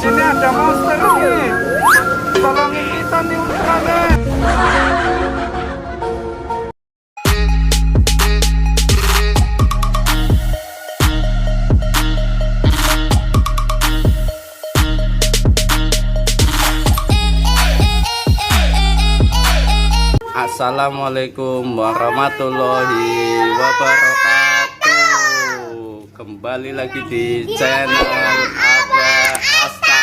sini ada monster nih. Tolongin kita nih Ultraman. Assalamualaikum warahmatullahi wabarakatuh. Kembali lagi di channel Abah Asta.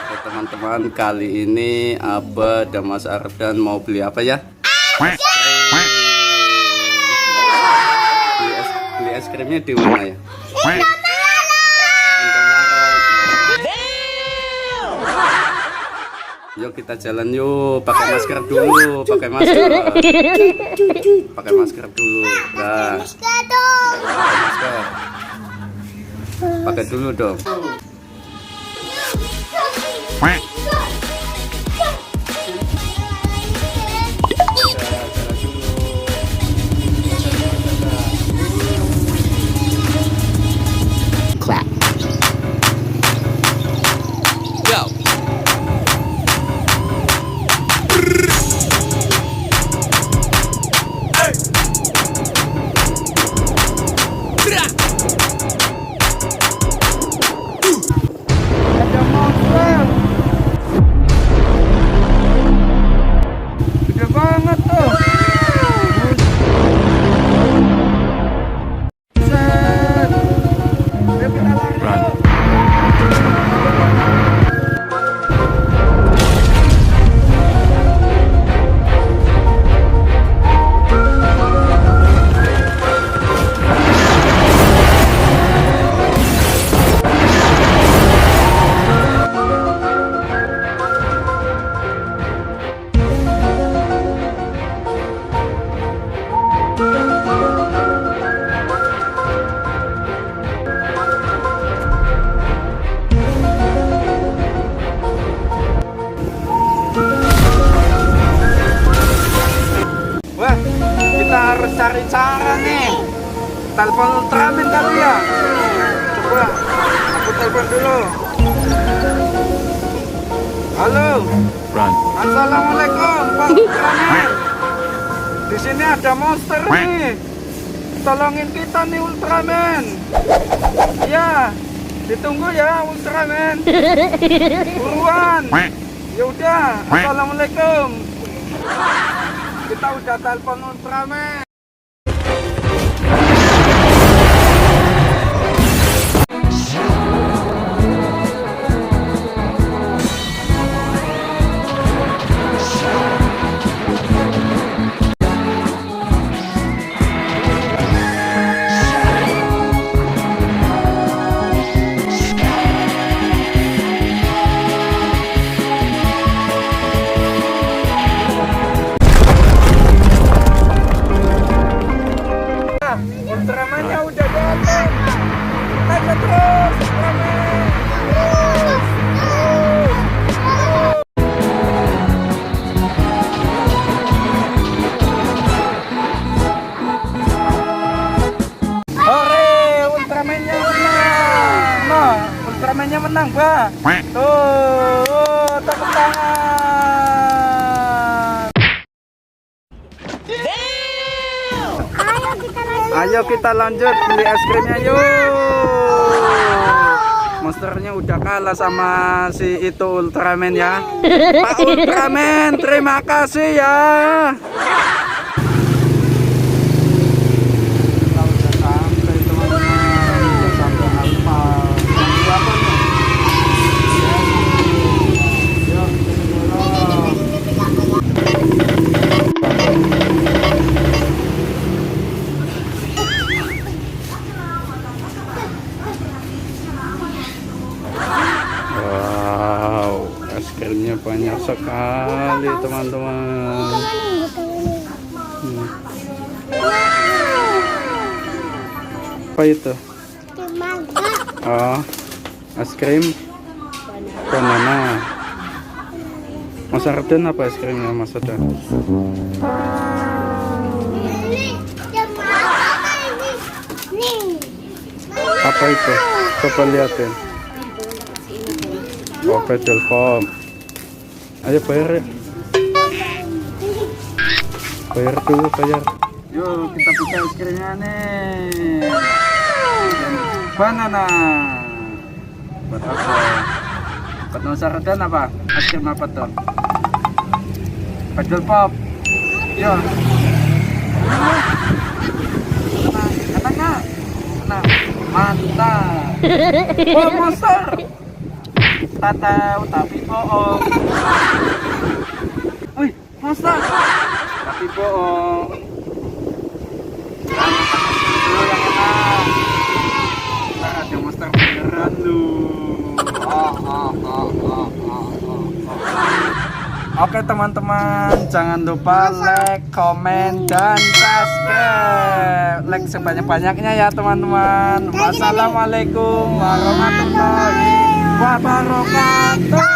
Oke teman-teman, kali ini Abah dan Mas Ardan mau beli apa ya? Beli es krimnya di mana ya? Yuk kita jalan yuk, pakai masker dulu, pakai masker dulu, nah, pakai dulu dong. Harus cari cara nih. Telepon Ultraman kali ya. Coba aku telepon dulu. Halo. Assalamualaikum Pak Ultraman. Di sini ada monster nih. Tolongin kita nih Ultraman. Ya, ditunggu ya Ultraman. Buruan. Ya udah. Assalamualaikum. Kita udah telepon Ultraman. Ultramannya udah datang. Ayo terus Ultraman. Hore, Ultramannya menang. Nah, Ultramannya menang, Bah. Tuh, tepuk tangan. Ayo kita lanjut beli es krimnya yuk. Monsternya udah kalah sama si itu Ultraman ya. Pak Ultraman, terima kasih ya. Kita udah sampai teman-teman. Udah sampai Alfa. Siapa nih? Yuk, sini dulu. Wow, es krimnya banyak sekali teman-teman. Apa itu? Oh, es krim banana. Mas Arden apa es krimnya Mas Arden? Apa itu? Coba lihatin. Oh, petrol pump. Ayo bayar. Bayar dulu, bayar. Yuk, kita buka es krimnya nih. Banana. Buat apa? Buat Nusa Raden apa? Es krim apa tuh? Petrol pump. Yuk. Enak nggak? Enak. Mantap. Oh, monster. Tahu tapi bohong. Wih, monster. Tapi bohong. Dulu yang enak. Ntar ada monster beneran lu. Oke teman-teman, jangan lupa like, komen, dan subscribe. Like sebanyak-banyaknya ya teman-teman. Wassalamualaikum warahmatullahi wabarakatuh.